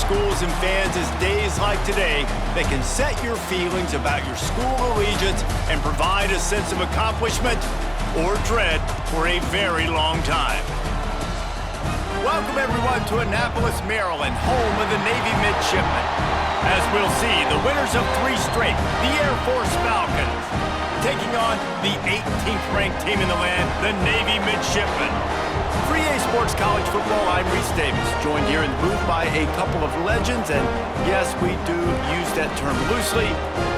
schools and fans is days like today that can set your feelings about your school allegiance and provide a sense of accomplishment or dread for a very long time. Welcome everyone to Annapolis, Maryland, home of the Navy Midshipmen. As we'll see, the winners of 3 straight, the Air Force Falcons, taking on the 18th ranked team in the land, the Navy Midshipmen. For EA Sports College Football, I'm Reese Davis, joined here in the booth by a couple of legends, and yes, we do use that term loosely.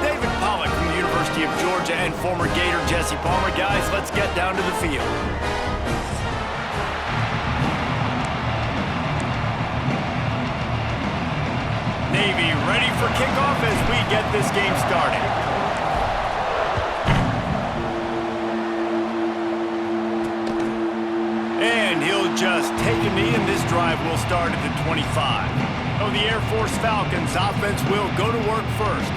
David Pollack from the University of Georgia and former Gator Jesse Palmer. Guys, let's get down to the field. Navy ready for kickoff as we get this game started. And he'll just take a knee, and this drive will start at the 25. Oh, the Air Force Falcons offense will go to work first.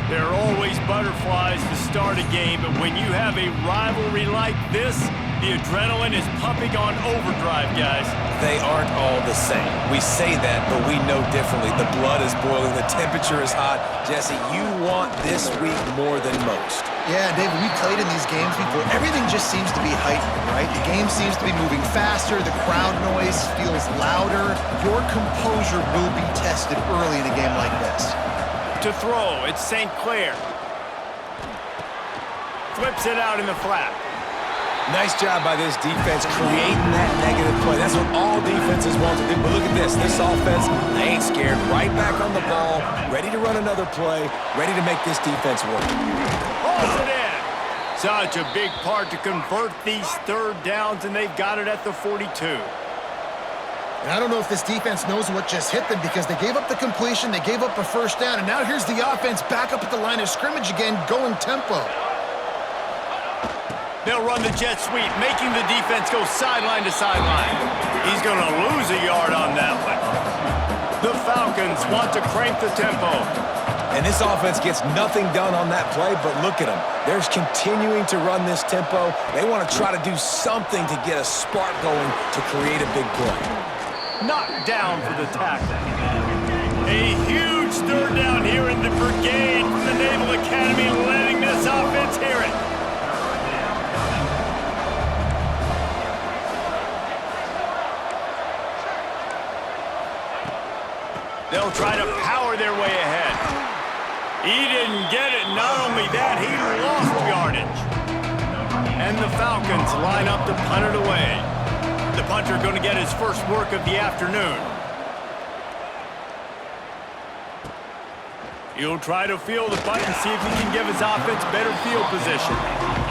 There are always butterflies to start a game, but when you have a rivalry like this, the adrenaline is pumping on overdrive, guys. They aren't all the same. We say that, but we know differently. The blood is boiling. The temperature is hot. Jesse, you want this week more than most. Yeah, David, we played in these games before. Everything just seems to be heightened, right? The game seems to be moving faster. The crowd noise feels louder. Your composure will be tested early in a game like this. To throw, it's St. Clair. Flips it out in the flat. Nice job by this defense creating that negative play. That's what all defenses want to do. But look at this. This offense, they ain't scared. Right back on the ball, ready to run another play, ready to make this defense work. Pulls it in. Such a big part to convert these third downs, and they've got it at the 42. And I don't know if this defense knows what just hit them because they gave up the completion, they gave up a first down, and now here's the offense back up at the line of scrimmage again, going tempo. They'll run the jet sweep, making the defense go sideline to sideline. He's going to lose a yard on that one. The Falcons want to crank the tempo. And this offense gets nothing done on that play, but look at them. They're continuing to run this tempo. They want to try to do something to get a spark going to create a big play. Knocked down for the tackle. A huge third down here in the brigade from the Naval Academy, letting this offense hear it. They'll try to power their way ahead. He didn't get it. Not only that, he lost yardage. And the Falcons line up to punt it away. The punter going to get his first work of the afternoon. He'll try to field the punt and see if he can give his offense better field position.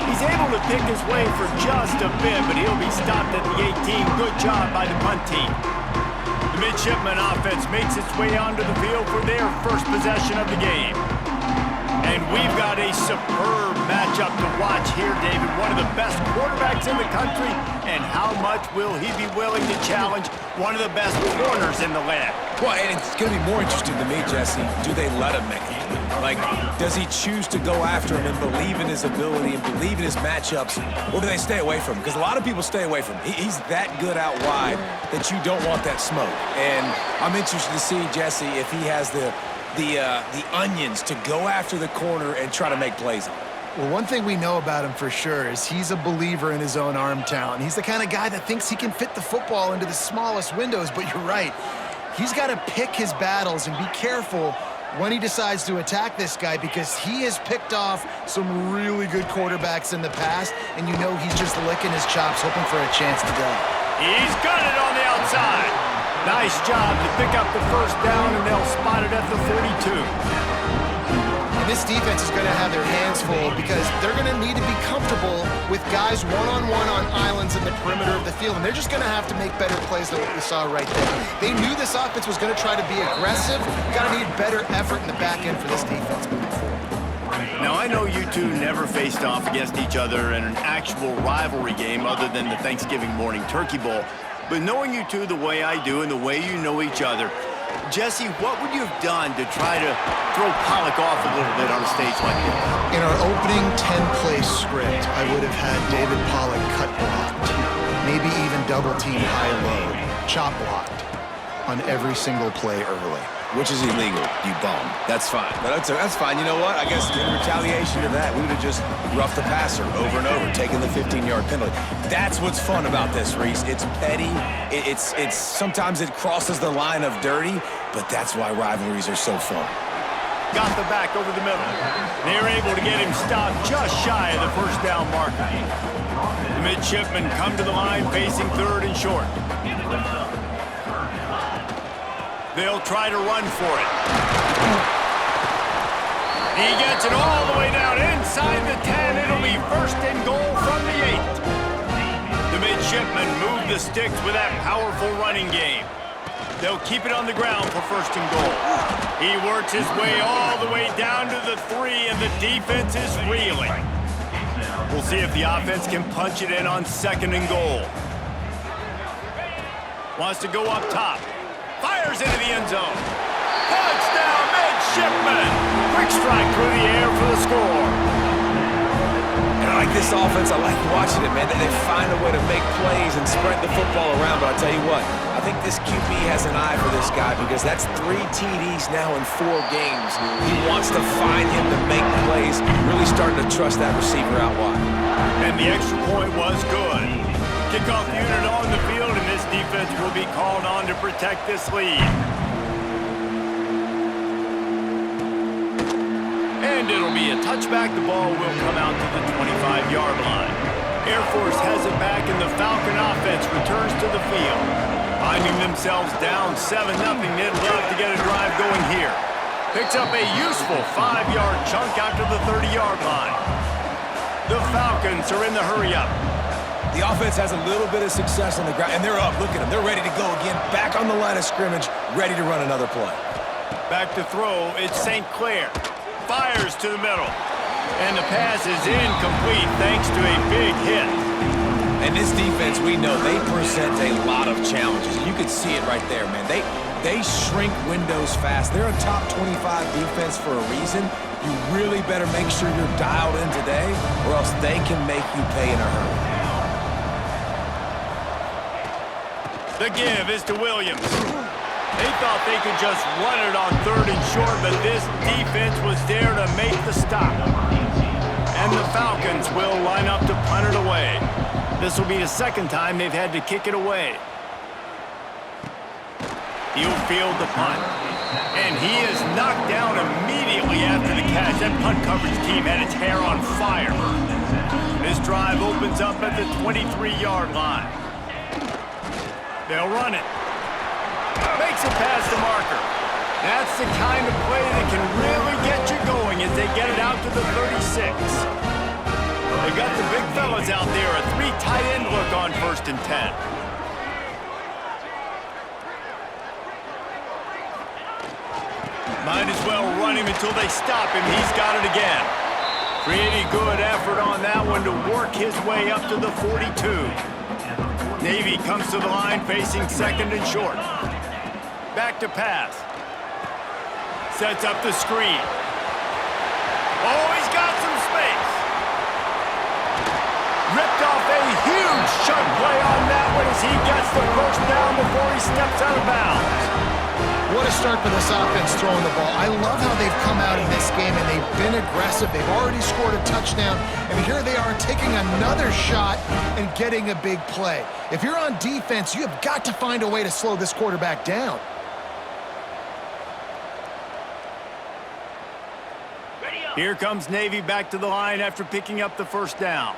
He's able to pick his way for just a bit, but he'll be stopped at the 18. Good job by the punt team. The Midshipman offense makes its way onto the field for their first possession of the game. And we've got a superb matchup to watch here, David. One of the best quarterbacks in the country, and how much will he be willing to challenge one of the best corners in the land? Well, and it's going to be more interesting to me, Jesse. Do they let him make it? Like, does he choose to go after him and believe in his ability and believe in his matchups, or do they stay away from him? Because a lot of people stay away from him. He's that good out wide that you don't want that smoke. And I'm interested to see, Jesse, if he has the onions to go after the corner and try to make plays on it. Well, one thing we know about him for sure is he's a believer in his own arm talent. He's the kind of guy that thinks he can fit the football into the smallest windows, but you're right. He's got to pick his battles and be careful when he decides to attack this guy because he has picked off some really good quarterbacks in the past, and you know he's just licking his chops, hoping for a chance to go. He's got it on the outside. Nice job to pick up the first down, and they'll spot it at the 42. And this defense is going to have their hands full because they're going to need to be comfortable with guys one-on-one on islands in the perimeter of the field, and they're just going to have to make better plays than what we saw right there. They knew this offense was going to try to be aggressive. Got to need better effort in the back end for this defense moving forward. Now, I know you two never faced off against each other in an actual rivalry game other than the Thanksgiving morning Turkey Bowl, but knowing you two the way I do and the way you know each other, Jesse, what would you have done to try to throw Pollack off a little bit on a stage like this? In our opening 10-play script, I would have had David Pollack cut blocked, maybe even double-team high-low, chop blocked on every single play early. which is illegal, you bum. That's fine. But that's fine. You know what? I guess in retaliation to that, we would have just roughed the passer over and over, taking the 15-yard penalty. That's what's fun about this, Reese. It's petty. It's sometimes it crosses the line of dirty, but that's why rivalries are so fun. Got the back over the middle. They're able to get him stopped just shy of the first down marker. The midshipmen come to the line facing 3rd and short. They'll try to run for it. He gets it all the way down inside the 10. It'll be 1st and goal from the 8. The midshipmen move the sticks with that powerful running game. They'll keep it on the ground for 1st and goal. He works his way all the way down to the 3, and the defense is reeling. We'll see if the offense can punch it in on 2nd and goal. Wants to go up top. Fires into the end zone. Touchdown, midshipmen! Quick strike through the air for the score. And I like this offense. I like watching it, man. They find a way to make plays and spread the football around. But I'll tell you what, I think this QB has an eye for this guy because that's 3 TDs now in 4 games. He wants to find him to make plays, really starting to trust that receiver out wide. And the extra point was good. Kickoff unit on the field, and this defense will be called on to protect this lead. And it'll be a touchback. The ball will come out to the 25-yard line. Air Force has it back, and the Falcon offense returns to the field. Finding themselves down 7-0, they'd love to get a drive going here. Picks up a useful 5-yard chunk out to the 30-yard line. The Falcons are in the hurry-up. The offense has a little bit of success on the ground, and they're up. Look at them. They're ready to go again. Back on the line of scrimmage, ready to run another play. Back to throw, it's St. Clair. Fires to the middle. And the pass is incomplete thanks to a big hit. And this defense, we know, they present a lot of challenges. You can see it right there, man. They shrink windows fast. They're a top 25 defense for a reason. You really better make sure you're dialed in today, or else they can make you pay in a hurry. The give is to Williams. They thought they could just run it on 3rd and short, but this defense was there to make the stop. And the Falcons will line up to punt it away. This will be the 2nd time they've had to kick it away. He'll field the punt. And he is knocked down immediately after the catch. That punt coverage team had its hair on fire. This drive opens up at the 23-yard line. They'll run it. Makes it past the marker. That's the kind of play that can really get you going as they get it out to the 36. They've got the big fellas out there. A 3 tight end look on 1st and 10. Might as well run him until they stop him. He's got it again. Pretty good effort on that one to work his way up to the 42. Navy comes to the line facing 2nd and short. Back to pass. Sets up the screen. Oh, he's got some space. Ripped off a huge chunk play on that one as he gets the 1st down before he steps out of bounds. What a start for this offense throwing the ball. I love how they've come out in this game, and they've been aggressive. They've already scored a touchdown, and here they are taking another shot and getting a big play. If you're on defense, you have got to find a way to slow this quarterback down. Here comes Navy back to the line after picking up the 1st down.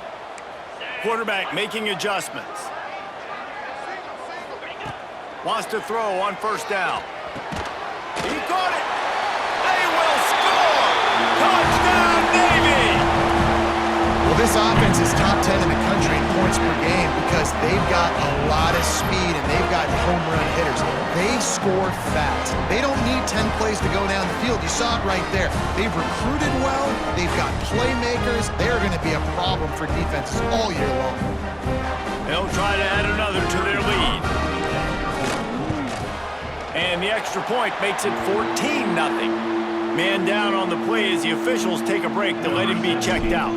Quarterback making adjustments. Wants to throw on 1st down. He caught it. They will score. Touchdown, Navy. Well, this offense is top 10 in the country in points per game because they've got a lot of speed and they've got home run hitters. They score fast. They don't need 10 plays to go down the field. You saw it right there. They've recruited well. They've got playmakers. They're going to be a problem for defenses all year long. They'll try to add another to their lead. And the extra point makes it 14-0. Man down on the play as the officials take a break to let him be checked out.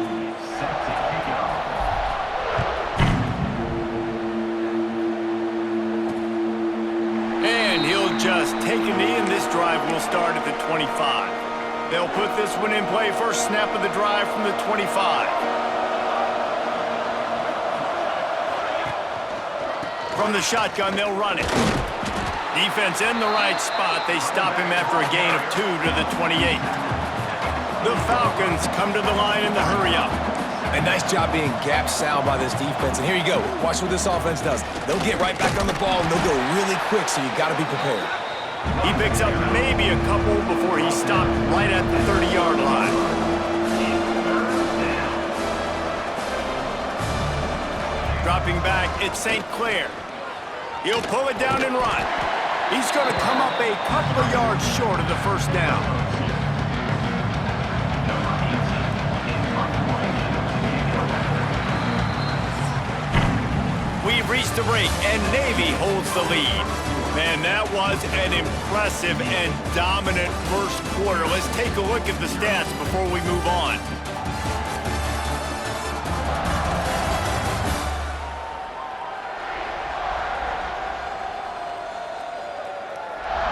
And he'll will just take a knee, and this drive will start at the 25. They'll put this one in play. First snap of the drive from the 25. From the shotgun, they'll run it. Defense in the right spot. They stop him after a gain of 2 to the 28. The Falcons come to the line in the hurry-up. A nice job being gap sound by this defense. And here you go. Watch what this offense does. They'll get right back on the ball, and they'll go really quick, so you got to be prepared. He picks up maybe a couple before he's stopped right at the 30-yard line. Dropping back, it's St. Clair. He'll pull it down and run. He's going to come up a couple of yards short of the first down. We've reached the break, and Navy holds the lead. Man, that was an impressive and dominant first quarter. Let's take a look at the stats before we move on.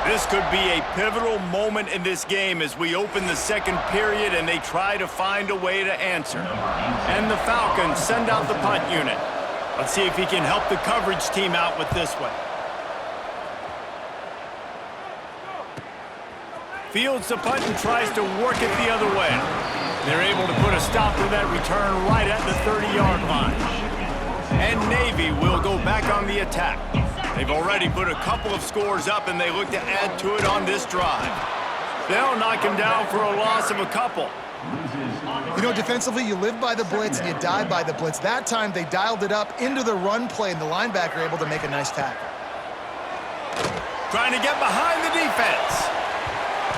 This could be a pivotal moment in this game as we open the second period and they try to find a way to answer. And the Falcons send out the punt unit. Let's see if he can help the coverage team out with this one. Fields the punt and tries to work it the other way. They're able to put a stop to that return right at the 30-yard line. And Navy will go back on the attack. They've already put a couple of scores up, and they look to add to it on this drive. They'll knock him down for a loss of a couple. You know, defensively, you live by the blitz and you die by the blitz. That time, they dialed it up into the run play, and the linebacker able to make a nice tackle. Trying to get behind the defense.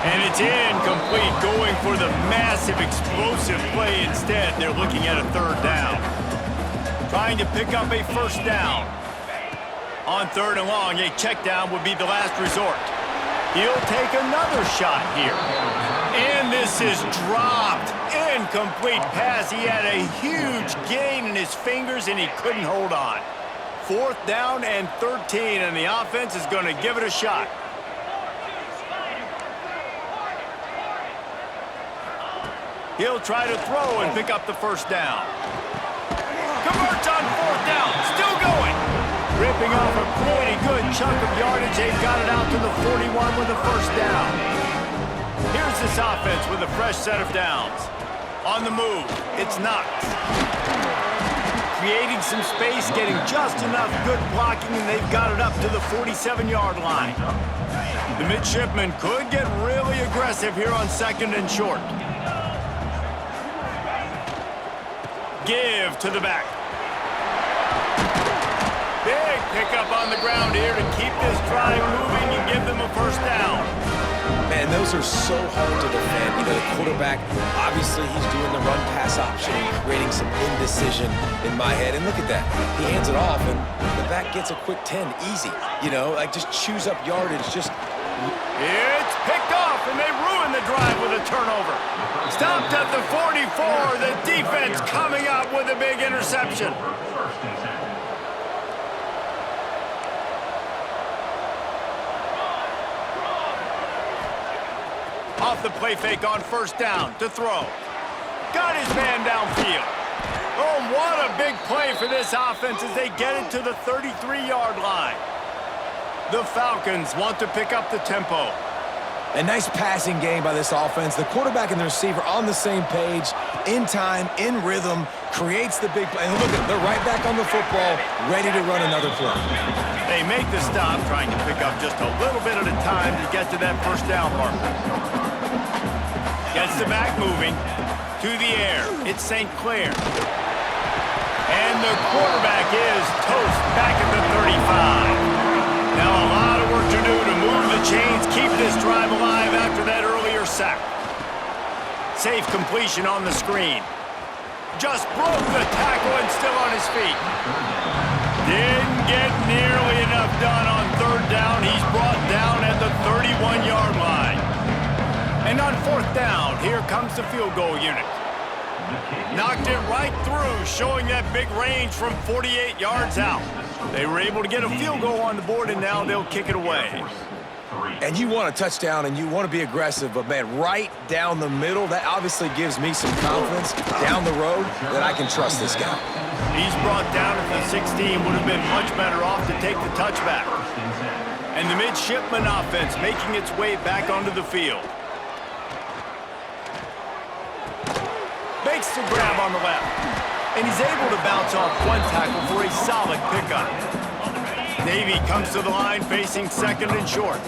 And it's incomplete, going for the massive explosive play instead. They're looking at a third down. Trying to pick up a first down. On third and long, a check down would be the last resort. He'll take another shot here. And this is dropped. Incomplete pass. He had a huge gain in his fingers, and he couldn't hold on. Fourth down and 13, and the offense is going to give it a shot. He'll try to throw and pick up the first down. Converts on fourth down. Still going. Ripping off a pretty good chunk of yardage. They've got it out to the 41 with the first down. Here's this offense with a fresh set of downs. On the move, it's Knox. Creating some space, getting just enough good blocking, and they've got it up to the 47-yard line. The midshipmen could get really aggressive here on second and short. Give to the back. Big pickup on the ground here to keep this drive moving and give them a first down. Man, those are so hard to defend. You know, the quarterback, obviously he's doing the run-pass option and creating some indecision in my head. And look at that. He hands it off, and the back gets a quick 10. Easy. You know, like just chews up yardage. Just... It's picked off, and they ruin the drive with a turnover. Stopped at the 44. The defense coming up with a big interception. Off the play fake on first down to throw. Got his man downfield. Oh, what a big play for this offense as they get it to the 33-yard line. The Falcons want to pick up the tempo. A nice passing game by this offense. The quarterback and the receiver on the same page, in time, in rhythm, creates the big play. And look at them, they're right back on the football, ready to run another play. They make the stop, trying to pick up just a little bit at a time to get to that first down marker. Gets the back moving. To the air. It's St. Clair. And the quarterback is toast back at the 35. Now a lot of work to do to move the chains, keep this drive alive after that earlier sack. Safe completion on the screen. Just broke the tackle and still on his feet. Didn't get nearly enough done on third down. He's brought down at the 31-yard line. And on fourth down, here comes the field goal unit. Knocked it right through, showing that big range from 48 yards out. They were able to get a field goal on the board, and now they'll kick it away. And you want a touchdown and you want to be aggressive, but man, right down the middle, that obviously gives me some confidence down the road that I can trust this guy. He's brought down at the 16, would have been much better off to take the touchback. And the midshipman offense making its way back onto the field. Makes the grab on the left. And he's able to bounce off one tackle for a solid pickup. Navy comes to the line facing second and short.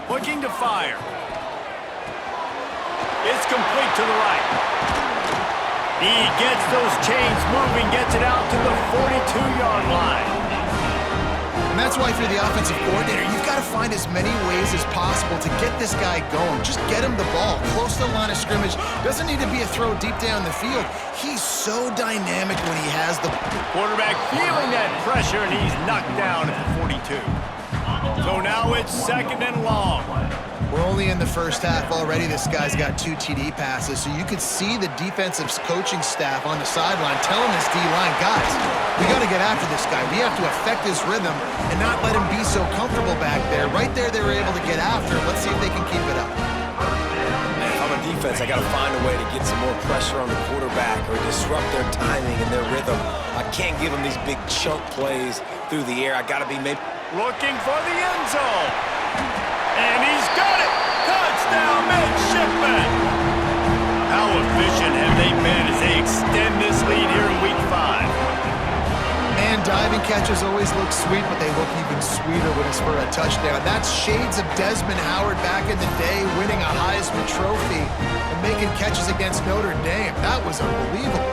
Looking to fire. It's complete to the right. He gets those chains moving, gets it out to the 42-yard line. And that's why if you're the offensive coordinator, you've got to find as many ways as possible to get this guy going. Just get him the ball close to the line of scrimmage. Doesn't need to be a throw deep down the field. He's so dynamic when he has the quarterback feeling that pressure, and he's knocked down at the 42. So now it's second and long. We're only in the first half already. This guy's got 2 TD passes, so you could see the defensive coaching staff on the sideline telling this D-line, guys, we got to get after this guy. We have to affect his rhythm and not let him be so comfortable back there. Right there, they were able to get after him. Let's see if they can keep it up. If I'm a defense, I got to find a way to get some more pressure on the quarterback or disrupt their timing and their rhythm. I can't give them these big chunk plays through the air. I got to be maybe looking for the end zone. And he's got it! Touchdown, midshipman! How efficient have they been as they extend this lead here in Week 5? Man, diving catches always look sweet, but they look even sweeter when it's for a touchdown. That's shades of Desmond Howard back in the day, winning a Heisman Trophy and making catches against Notre Dame. That was unbelievable.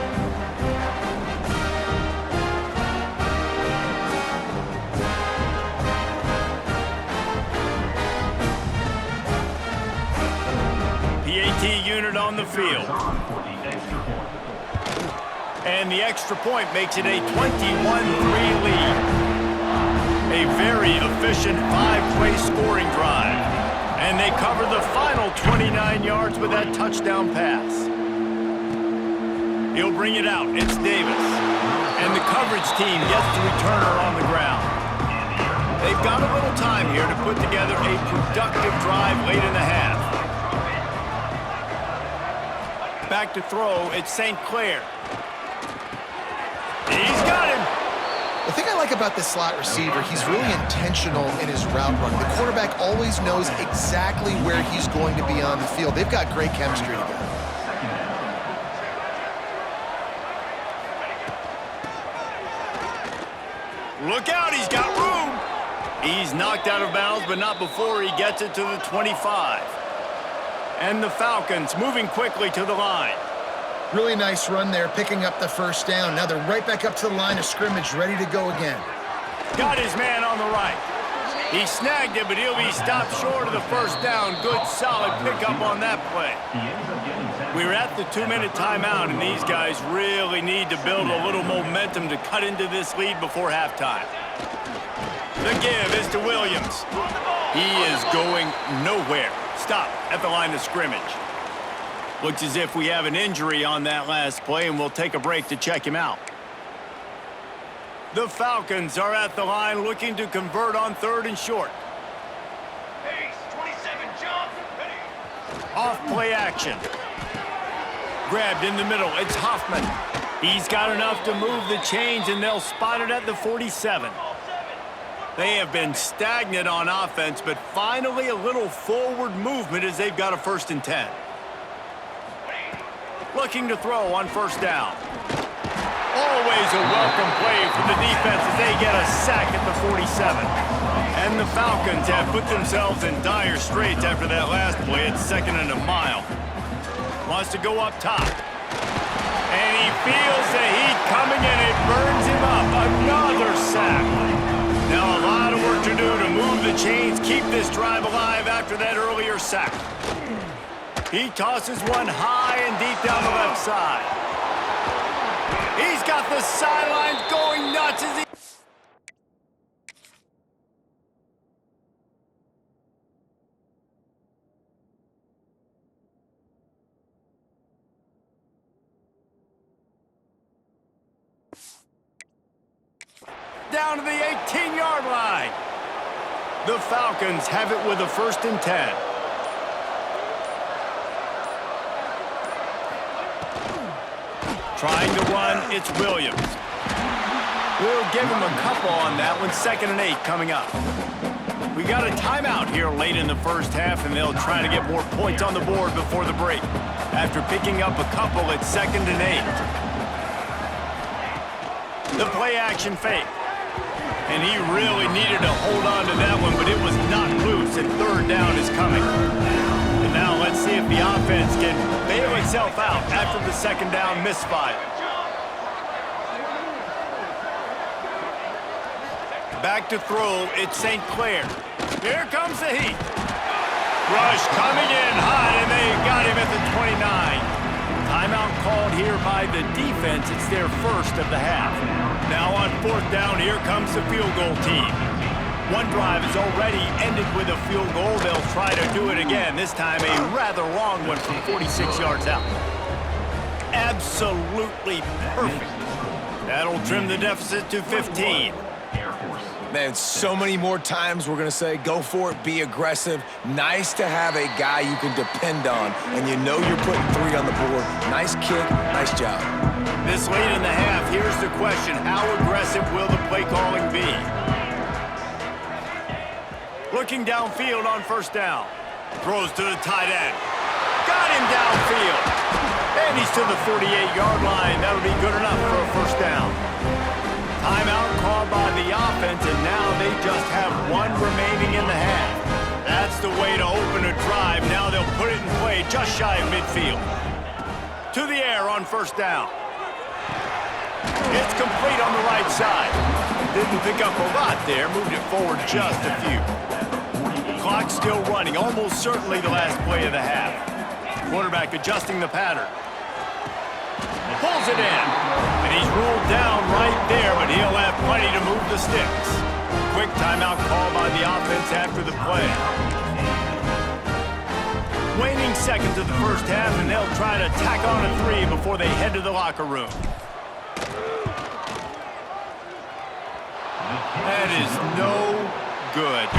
PAT unit on the field. And the extra point makes it a 21-3 lead. A very efficient 5-play scoring drive. And they cover the final 29 yards with that touchdown pass. He'll bring it out. It's Davis. And the coverage team gets the returner on the ground. They've got a little time here to put together a productive drive late in the half. Back to throw, it's St. Clair. He's got him. The thing I like about this slot receiver, he's really intentional in his route running. The quarterback always knows exactly where he's going to be on the field. They've got great chemistry together. Look out, he's got room. He's knocked out of bounds, but not before he gets it to the 25. And the Falcons moving quickly to the line. Really nice run there, picking up the first down. Now they're right back up to the line of scrimmage, ready to go again. Got his man on the right. He snagged it, but he'll be stopped short of the first down. Good, solid pickup on that play. We're at the 2-minute timeout, and these guys really need to build a little momentum to cut into this lead before halftime. The give is to Williams. He is going nowhere. Stop at the line of scrimmage. Looks as if we have an injury on that last play, and we'll take a break to check him out. The Falcons are at the line looking to convert on 3rd and short. Pace, 27, jump, ready. Off play action. Grabbed in the middle, it's Hoffman. He's got enough to move the chains, and they'll spot it at the 47. They have been stagnant on offense, but finally a little forward movement as they've got a 1st and 10. Looking to throw on 1st down. Always a welcome play for the defense as they get a sack at the 47. And the Falcons have put themselves in dire straits after that last play at 2nd and a mile. Wants to go up top. And he feels the heat coming and it burns him up. Another sack. Now a lot of work to do to move the chains, keep this drive alive after that earlier sack. He tosses one high and deep down the left side. He's got the sidelines going nuts as he... down to the 18-yard line. The Falcons have it with a 1st and 10. Trying to run, it's Williams. We'll give him a couple on that one. 2nd and 8 coming up. We got a timeout here late in the first half, and they'll try to get more points on the board before the break. After picking up a couple, it's 2nd and 8. The play action fake. And he really needed to hold on to that one, but it was not loose, and 3rd down is coming. And now let's see if the offense can bail itself out after the 2nd down misfire. Back to throw, it's St. Clair. Here comes the heat. Rush coming in hot, and they got him at the 29. Timeout called here by the defense. It's their 1st of the half. Now on 4th down, here comes the field goal team. One drive has already ended with a field goal. They'll try to do it again, this time a rather long one from 46 yards out. Absolutely perfect. That'll trim the deficit to 15. Man, so many more times we're going to say, go for it, be aggressive. Nice to have a guy you can depend on, and you know you're putting 3 on the board. Nice kick, nice job. This late in the half, here's the question. How aggressive will the play calling be? Looking downfield on 1st down. Throws to the tight end. Got him downfield. And he's to the 48-yard line. That'll be good enough for a 1st down. Timeout called by the offense, and now they just have 1 remaining in the half. That's the way to open a drive. Now they'll put it in play just shy of midfield. To the air on 1st down. It's complete on the right side. Didn't pick up a lot there. Moved it forward just a few. Clock still running. Almost certainly the last play of the half. Quarterback adjusting the pattern. Pulls it in. And he's ruled down right there, but he'll have plenty to move the sticks. Quick timeout call by the offense after the play. Waning seconds of the first half, and they'll try to tack on a 3 before they head to the locker room. That is no good.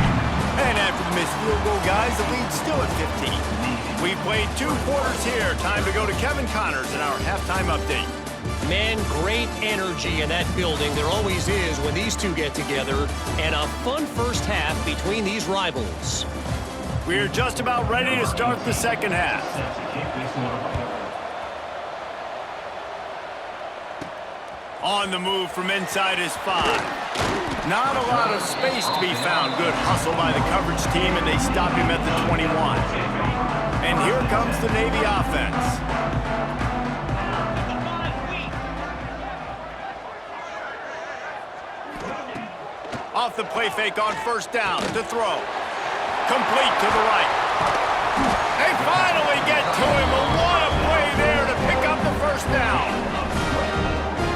And after the missed field goal, guys, the lead's still at 15. We've played 2 quarters here. Time to go to Kevin Connors in our halftime update. Man, great energy in that building. There always is when these two get together. And a fun first half between these rivals. We're just about ready to start the second half. On the move from inside his 5. Not a lot of space to be found. Good hustle by the coverage team, and they stop him at the 21. And here comes the Navy offense. Off the play fake on 1st down to throw. Complete to the right. They finally get to him. What a play there to pick up the 1st down.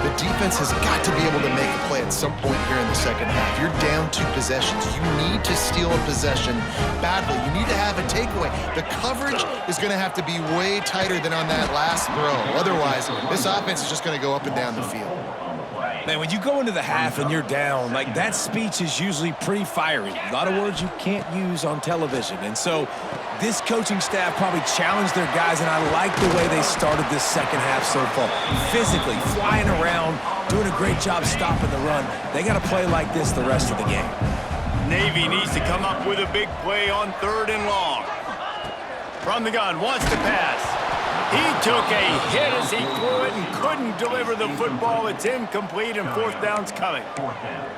The defense has got to be able to make a play at some point here in the second half. You're down 2 possessions. You need to steal a possession badly. You need to have a takeaway. The coverage is going to have to be way tighter than on that last throw. Otherwise, this offense is just going to go up and down the field. Man, when you go into the half and you're down, like, that speech is usually pretty fiery. A lot of words you can't use on television. And so this coaching staff probably challenged their guys, and I like the way they started this second half so far. Physically, flying around, doing a great job stopping the run. They got to play like this the rest of the game. Navy needs to come up with a big play on 3rd and long. From the gun, wants to pass. He took a hit as he threw it and couldn't deliver the football. It's incomplete, and 4th down's coming.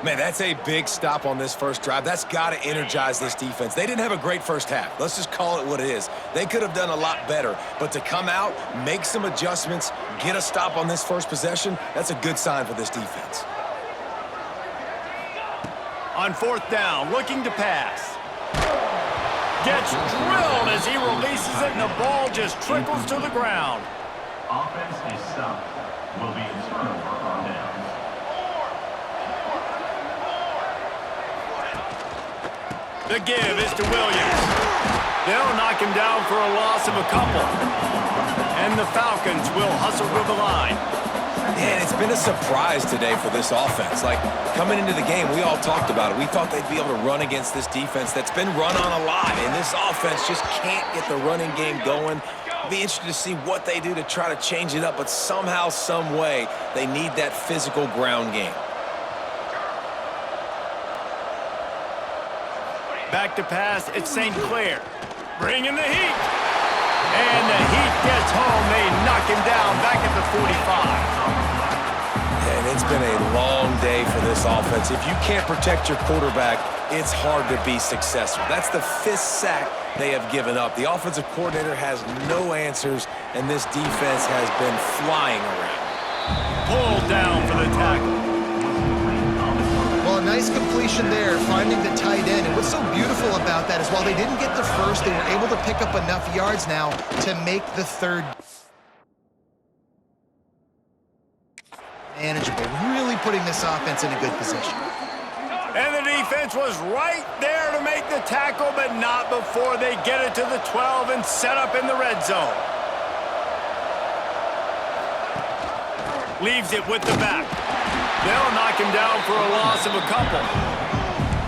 Man, that's a big stop on this first drive. That's got to energize this defense. They didn't have a great first half. Let's just call it what it is. They could have done a lot better. But to come out, make some adjustments, get a stop on this first possession, that's a good sign for this defense. On 4th down, looking to pass. Gets drilled as he releases it, and the ball just trickles to the ground. Offense is stopped. Will be in turnover on downs. The give is to Williams. They'll knock him down for a loss of a couple. And the Falcons will hustle to the line. Yeah, and it's been a surprise today for this offense. Like, coming into the game, we all talked about it. We thought they'd be able to run against this defense that's been run on a lot, and this offense just can't get the running game going. Be interested to see what they do to try to change it up, but somehow, some way, they need that physical ground game. Back to pass, it's St. Clair. Bringing the heat. And the Heat gets home. They knock him down back at the 45. And it's been a long day for this offense. If you can't protect your quarterback, it's hard to be successful. That's the 5th sack they have given up. The offensive coordinator has no answers, and this defense has been flying around. Pulled down for the tackle. Well, a nice completion there, finding the tight end. And what's so beautiful about that is while they didn't get the first, they were able to pick up enough yards now to make the third manageable, really putting this offense in a good position. And the defense was right there to make the tackle, but not before they get it to the 12 and set up in the red zone. Leaves it with the back. They'll knock him down for a loss of a couple.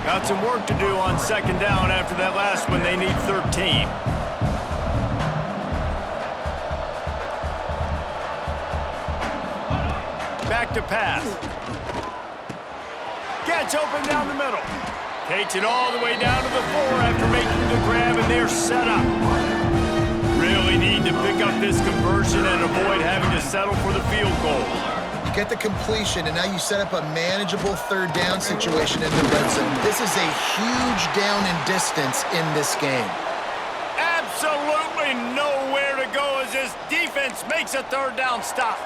Got some work to do on second down after that last one. They need 13. Back to pass. Gets open down the middle. Takes it all the way down to the 4 after making the grab, and they're set up. Really need to pick up this conversion and avoid having to settle for the field goal. You get the completion, and now you set up a manageable third down situation in the red zone. This is a huge down in distance in this game. Absolutely nowhere to go as this defense makes a third down stop.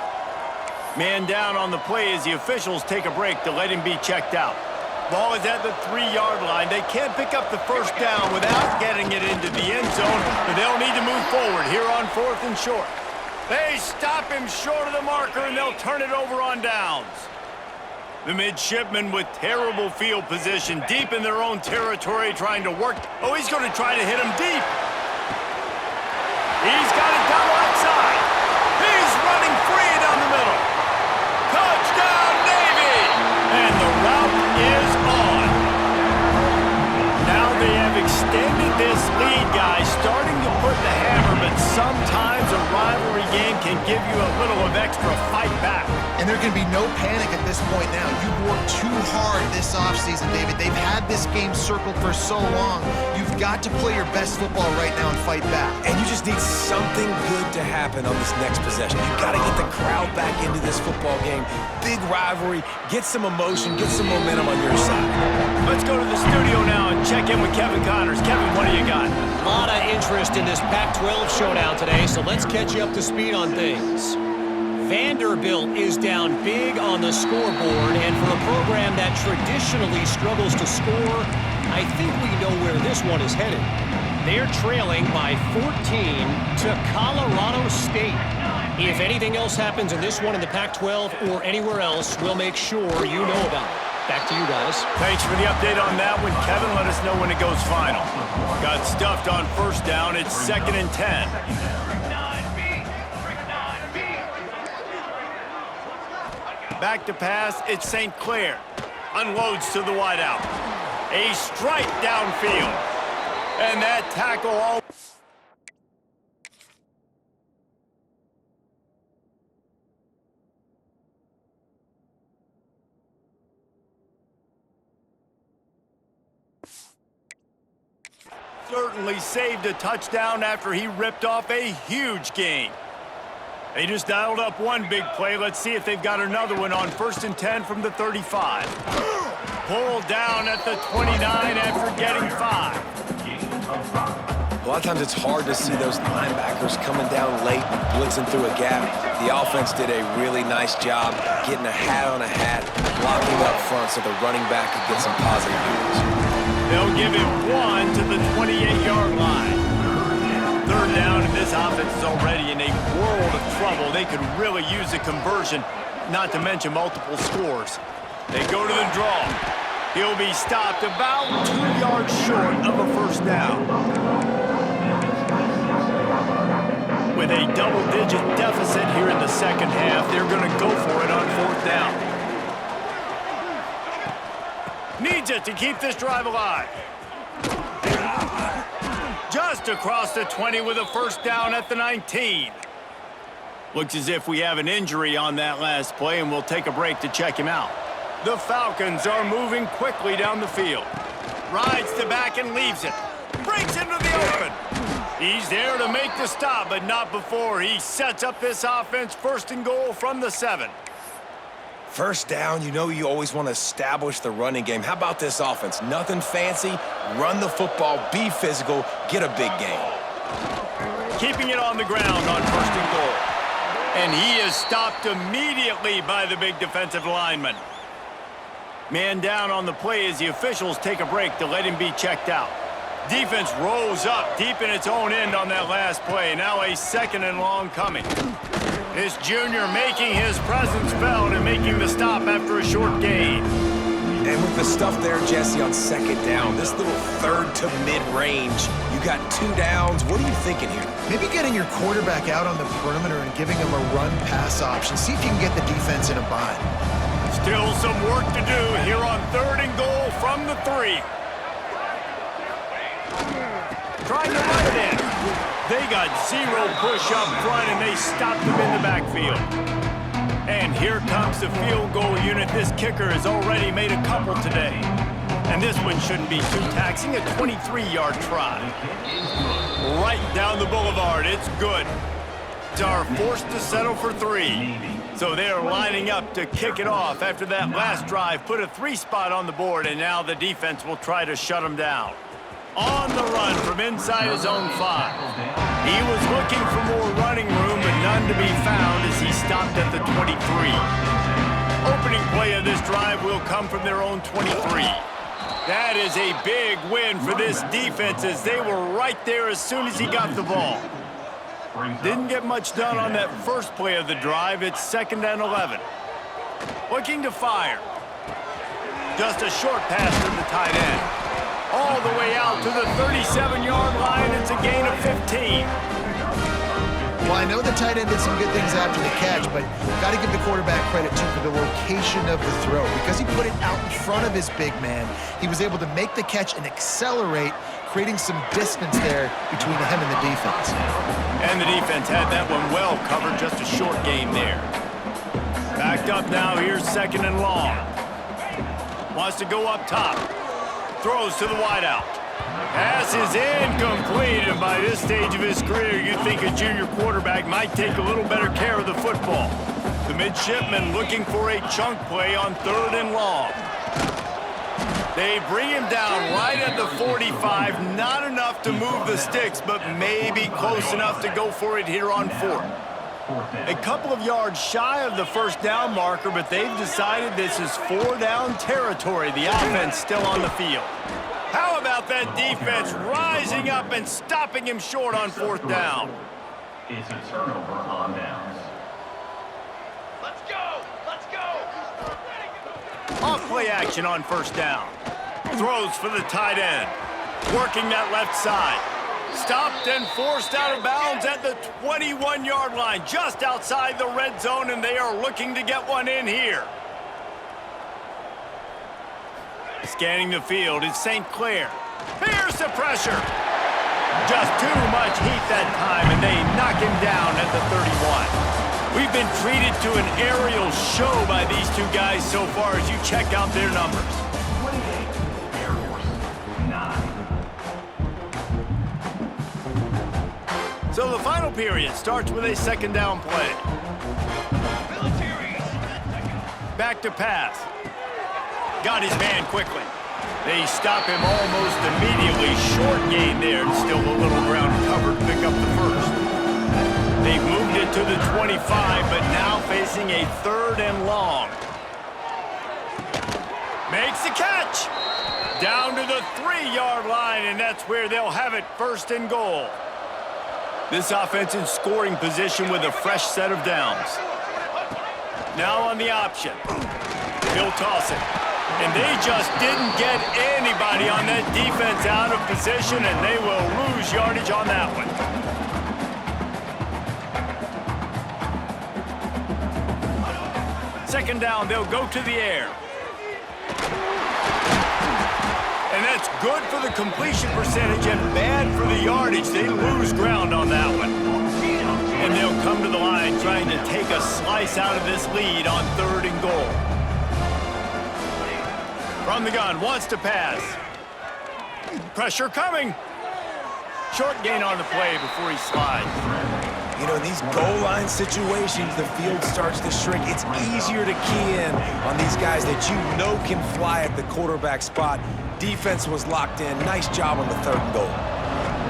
Man down on the play as the officials take a break to let him be checked out. Ball is at the 3-yard line. They can't pick up the first down without getting it into the end zone, but they'll need to move forward here on 4th and short. They stop him short of the marker, and they'll turn it over on downs. The midshipmen with terrible field position, deep in their own territory, trying to work. Oh, he's going to try to hit him deep. He's got it down outside. He's running free down the middle. Touchdown, Navy! And the route is on. Now they have extended this lead, guys, starting to put the hammer, but sometimes a rivalry game can give you a little of extra fight back. And there can be no panic at this point now. You've worked too hard this offseason, David. They've had this game circled for so long. You've got to play your best football right now and fight back. And you just need something good to happen on this next possession. You've got to get the crowd back into this football game. Big rivalry. Get some emotion. Get some momentum on your side. Let's go to the studio now and check in with Kevin Connors. Kevin, what do you got? A lot of interest in this Pac-12 showdown today, so let's catch you up to speed on things. Vanderbilt is down big on the scoreboard, and for a program that traditionally struggles to score, I think we know where this one is headed. They're trailing by 14 to Colorado State. If anything else happens in this one in the Pac-12 or anywhere else, we'll make sure you know about it. Back to you guys. Thanks for the update on that one, Kevin. Let us know when it goes final. Got stuffed on first down. It's 2nd and 10. Back to pass, it's St. Clair. Unloads to the wideout. A strike downfield. And that tackle all... certainly saved a touchdown after he ripped off a huge gain. They just dialed up one big play. Let's see if they've got another one on 1st and 10 from the 35. Pulled down at the 29 after getting 5. A lot of times it's hard to see those linebackers coming down late and blitzing through a gap. The offense did a really nice job getting a hat on a hat, blocking up front so the running back could get some positive yards. They'll give it 1 to the 28-yard line. Third down, and this offense is already in a world of trouble. They could really use a conversion, not to mention multiple scores. They go to the draw. He'll be stopped about 2 yards short of a first down. With a double-digit deficit here in the second half, they're going to go for it on fourth down. Needs it to keep this drive alive. Just across the 20 with a first down at the 19. Looks as if we have an injury on that last play, and we'll take a break to check him out. The Falcons are moving quickly down the field. Rides the back and leaves it. Breaks into the open. He's there to make the stop, but not before he sets up this offense first and goal from the 7. First down, you know you always want to establish the running game. How about this offense? Nothing fancy. Run the football, be physical, get a big gain. Keeping it on the ground on first and goal. And he is stopped immediately by the big defensive lineman. Man down on the play as the officials take a break to let him be checked out. Defense rolls up deep in its own end on that last play. Now a second and long coming. This junior making his presence felt and making the stop after a short gain. And with the stuff there, Jesse, on second down, this little third to mid-range, you got 2 downs. What are you thinking here? Maybe getting your quarterback out on the perimeter and giving him a run-pass option. See if you can get the defense in a bind. Still some work to do here on third and goal from the 3. Trying to run it in. They got 0 push up front, and they stopped them in the backfield. And here comes the field goal unit. This kicker has already made a couple today. And this one shouldn't be too taxing, a 23-yard try. Right down the boulevard, it's good. Are forced to settle for 3. So they're lining up to kick it off after that last drive. Put a 3 spot on the board, and now the defense will try to shut them down. On the run from inside his own 5. He was looking for more running room, but none to be found as he stopped at the 23. Opening play of this drive will come from their own 23. That is a big win for this defense as they were right there as soon as he got the ball. Didn't get much done on that first play of the drive. It's 2nd and 11. Looking to fire. Just a short pass to the tight end. All the way out to the 37-yard line. It's a gain of 15. Well, I know the tight end did some good things after the catch, but got to give the quarterback credit, too, for the location of the throw. Because he put it out in front of his big man, he was able to make the catch and accelerate, creating some distance there between him and the defense. And the defense had that one well covered, just a short gain there. Backed up now, here's 2nd and long. Wants to go up top. Throws to the wideout. Pass is incomplete, and by this stage of his career, you'd think a junior quarterback might take a little better care of the football. The midshipman looking for a chunk play on 3rd and long. They bring him down right at the 45. Not enough to move the sticks, but maybe close enough to go for it here on 4th. A couple of yards shy of the first down marker, but they've decided this is 4-down territory. The offense still on the field. How about that defense rising up and stopping him short on 4th down? It's a turnover on downs. Let's go! Let's go! Off play action on 1st down. Throws for the tight end. Working that left side. Stopped and forced out of bounds at the 21-yard line, just outside the red zone, and they are looking to get one in here. Scanning the field is St. Clair. Here's the pressure. Just too much heat that time, and they knock him down at the 31. We've been treated to an aerial show by these two guys so far as you check out their numbers. 28, Air Force 9. So the final period starts with a 2nd down play. Military! Back to pass. Got his man quickly. They stop him almost immediately. Short gain there. Still a little ground covered to pick up the first. They've moved it to the 25, but now facing a 3rd and long. Makes the catch. Down to the 3-yard line, and that's where they'll have it 1st and goal. This offense in scoring position with a fresh set of downs. Now on the option. He'll toss it. And they just didn't get anybody on that defense out of position, and they will lose yardage on that one. second down, they'll go to the air. And that's good for the completion percentage and bad for the yardage. They lose ground on that one. And they'll come to the line trying to take a slice out of this lead on 3rd and goal. From the gun, wants to pass. Pressure coming. Short gain on the play before he slides. You know, in these goal line situations, the field starts to shrink. It's easier to key in on these guys that you know can fly at the quarterback spot. Defense was locked in. Nice job on the 3rd and goal.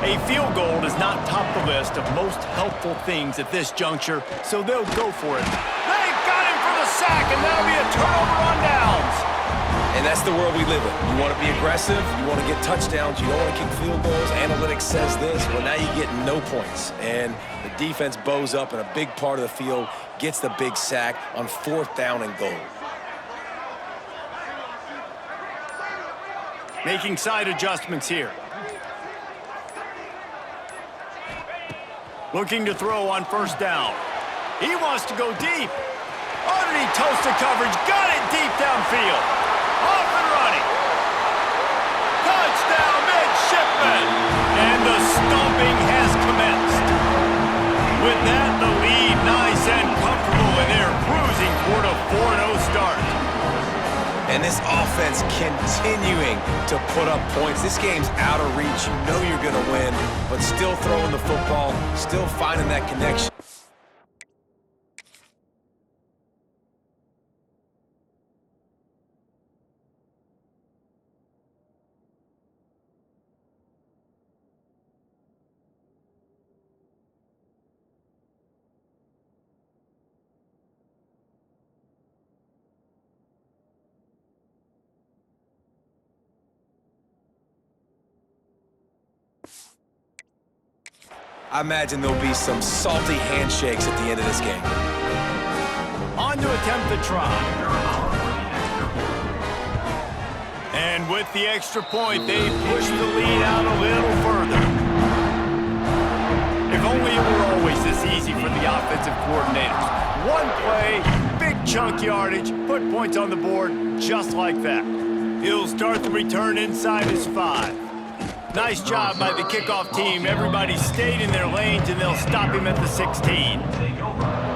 A field goal does not top the list of most helpful things at this juncture, so they'll go for it. They've got him for the sack, and that'll be a turnover on downs. And that's the world we live in. You want to be aggressive, you want to get touchdowns, you don't want to kick field goals. Analytics says this, well, now you get no points. And the defense bows up, and a big part of the field gets the big sack on 4th down and goal. Making side adjustments here. Looking to throw on 1st down. He wants to go deep. Underneath toasted coverage, got it deep downfield. Off and running. Touchdown, midshipman. And the stomping has commenced. With that, the lead nice and comfortable, and they're cruising toward a 4-0 start. And this offense continuing to put up points. This game's out of reach. You know you're going to win, but still throwing the football, still finding that connection. I imagine there'll be some salty handshakes at the end of this game. On to attempt the try. And with the extra point, they push the lead out a little further. If only it were always this easy for the offensive coordinators. One play, big chunk yardage, put points on the board just like that. He'll start the return inside his 5. Nice job by the kickoff team. Everybody stayed in their lanes, and they'll stop him at the 16.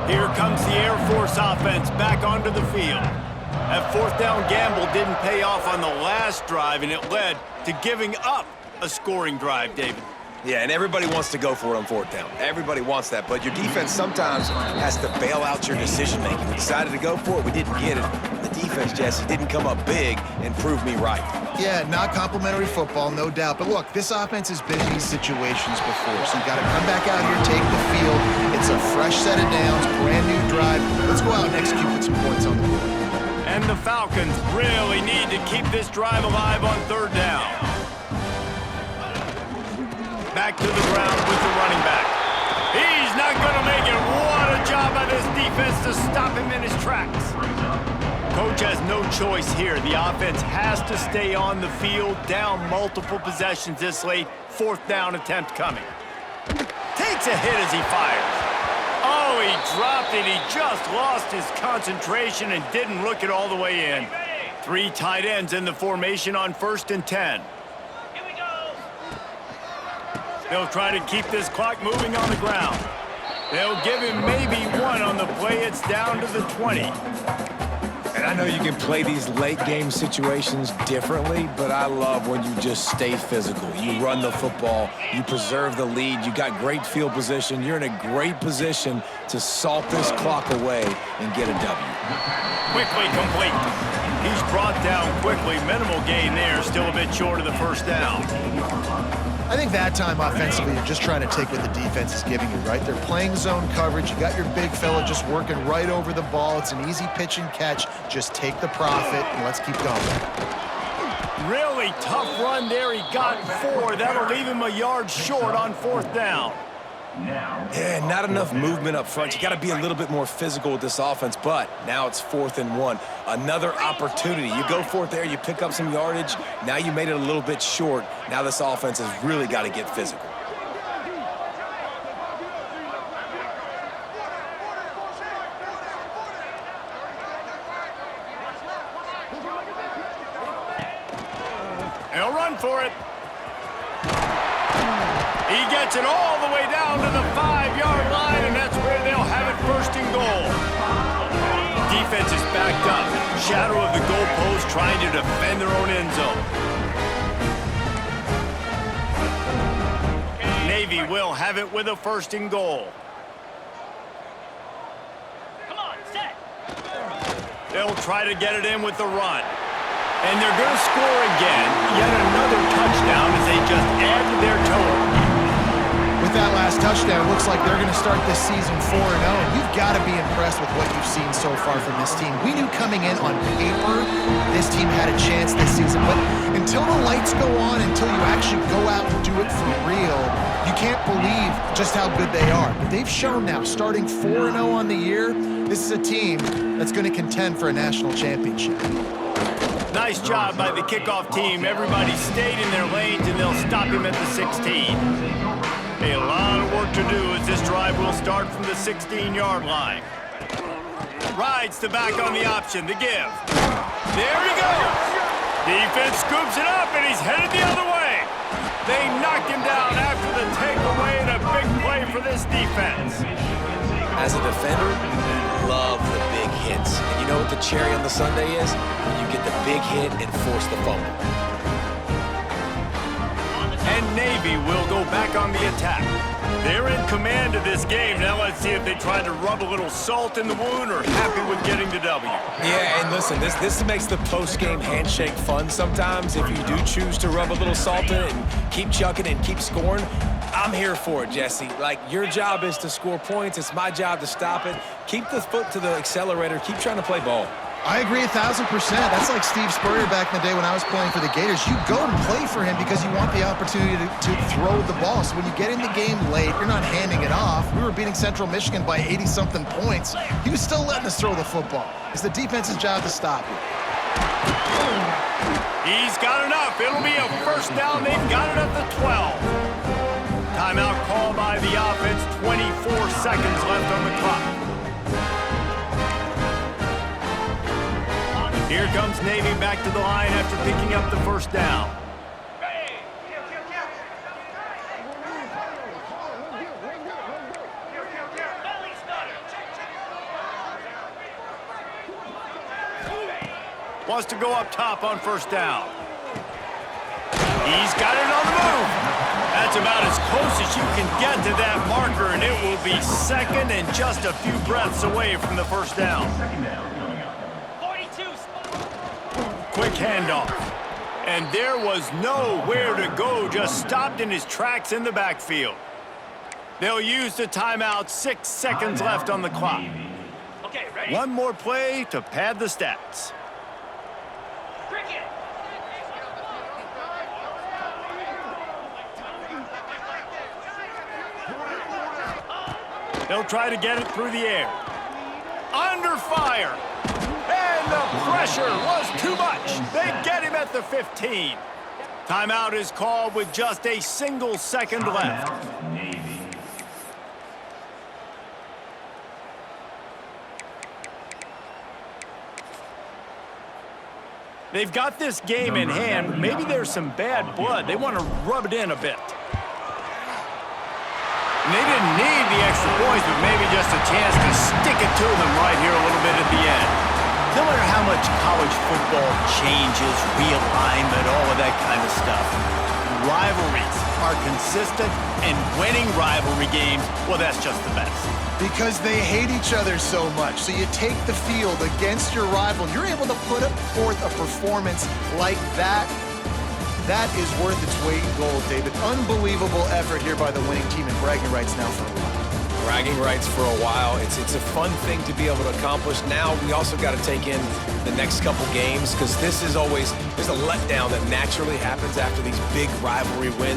Here comes the Air Force offense back onto the field. That 4th down gamble didn't pay off on the last drive, and it led to giving up a scoring drive, David. Yeah, and everybody wants to go for it on 4th down. Everybody wants that, but your defense sometimes has to bail out your decision-making. We decided to go for it. We didn't get it. The defense, Jesse, didn't come up big and prove me right. Yeah, not complimentary football, no doubt. But look, this offense has been in these situations before, so you got to come back out here, take the field. It's a fresh set of downs, brand new drive. Let's go out and execute with some points on the board. And the Falcons really need to keep this drive alive on 3rd down. Back to the ground with the running back. He's not going to make it. What a job by this defense to stop him in his tracks. Coach has no choice here. The offense has to stay on the field, down multiple possessions this late. 4th down attempt coming. Takes a hit as he fires. Oh, he dropped it. He just lost his concentration and didn't look it all the way in. 3 tight ends in the formation on 1st and 10. They'll try to keep this clock moving on the ground. They'll give him maybe 1 on the play. It's down to the 20. And I know you can play these late-game situations differently, but I love when you just stay physical. You run the football, you preserve the lead, you got great field position, you're in a great position to salt this clock away and get a W. Quickly complete. He's brought down quickly. Minimal gain there, still a bit short of the 1st down. I think that time offensively, you're just trying to take what the defense is giving you, right? They're playing zone coverage. You got your big fella just working right over the ball. It's an easy pitch and catch. Just take the profit, and let's keep going. Really tough run there. He got 4. That'll leave him a yard short on 4th down. Yeah, not enough movement up front. You got to be a little bit more physical with this offense, but now it's 4th and 1. Another opportunity. You go for it there, you pick up some yardage. Now you made it a little bit short. Now this offense has really got to get physical. gets it all the way down to the 5-yard line, and that's where they'll have it first and goal. Defense is backed up. Shadow of the goalpost trying to defend their own end zone. Navy will have it with a first and goal. Come on, set. They'll try to get it in with the run. And they're going to score again. Yet another touchdown as they just add to their total. With that last touchdown, it looks like they're going to start this season 4-0. And you've got to be impressed with what you've seen so far from this team. We knew coming in on paper this team had a chance this season. But until the lights go on, until you actually go out and do it for real, you can't believe just how good they are. But they've shown now, starting 4-0 on the year, this is a team that's going to contend for a national championship. Nice job by the kickoff team. Everybody stayed in their lanes, and they'll stop him at the 16. A lot of work to do as this drive will start from the 16-yard line. Rides to back on the option, the give. There he goes. Defense scoops it up, and he's headed the other way. They knocked him down after the takeaway, and a big play for this defense. As a defender, you love the big hits. And you know what the cherry on the sundae is? When you get the big hit and force the fumble. And Navy will go back on the attack. They're in command of this game. Now let's see if they try to rub a little salt in the wound or happy with getting the W. Yeah, and listen, this makes the post-game handshake fun sometimes. If you do choose to rub a little salt in it and keep chucking and keep scoring, I'm here for it, Jesse. Like, your job is to score points. It's my job to stop it. Keep the foot to the accelerator. Keep trying to play ball. I agree 1,000%. That's like Steve Spurrier back in the day when I was playing for the Gators. You go and play for him because you want the opportunity to throw the ball. So when you get in the game late, you're not handing it off. We were beating Central Michigan by 80-something points. He was still letting us throw the football. It's the defense's job to stop you. He's got enough. It'll be a first down. They've got it at the 12. Timeout called by the offense. 24 seconds left on the clock. Here comes Navy back to the line after picking up the first down. Wants to go up top on first down. He's got it on the move. That's about as close as you can get to that marker, and it will be second and just a few breaths away from the first down. Quick handoff. And there was nowhere to go, just stopped in his tracks in the backfield. They'll use the timeout, 6 seconds left on the clock. Okay, ready? One more play to pad the stats. Cricket. They'll try to get it through the air. Under fire. And the pressure was too much. They get him at the 15. Timeout is called with just a single second left. Navy. They've got this game in hand. Maybe there's some bad blood. They want to rub it in a bit. And they didn't need the extra points, but maybe just a chance to stick it to them right here a little bit at the end. No matter how much college football changes, realignment, all of that kind of stuff, rivalries are consistent, and winning rivalry games, well, that's just the best. Because they hate each other so much. So you take the field against your rival. You're able to put forth a performance like that. That is worth its weight in gold, David. Unbelievable effort here by the winning team, and bragging rights now for a while. Bragging rights for a while. It's a fun thing to be able to accomplish. Now we also got to take in the next couple games, because this is always, there's a letdown that naturally happens after these big rivalry wins.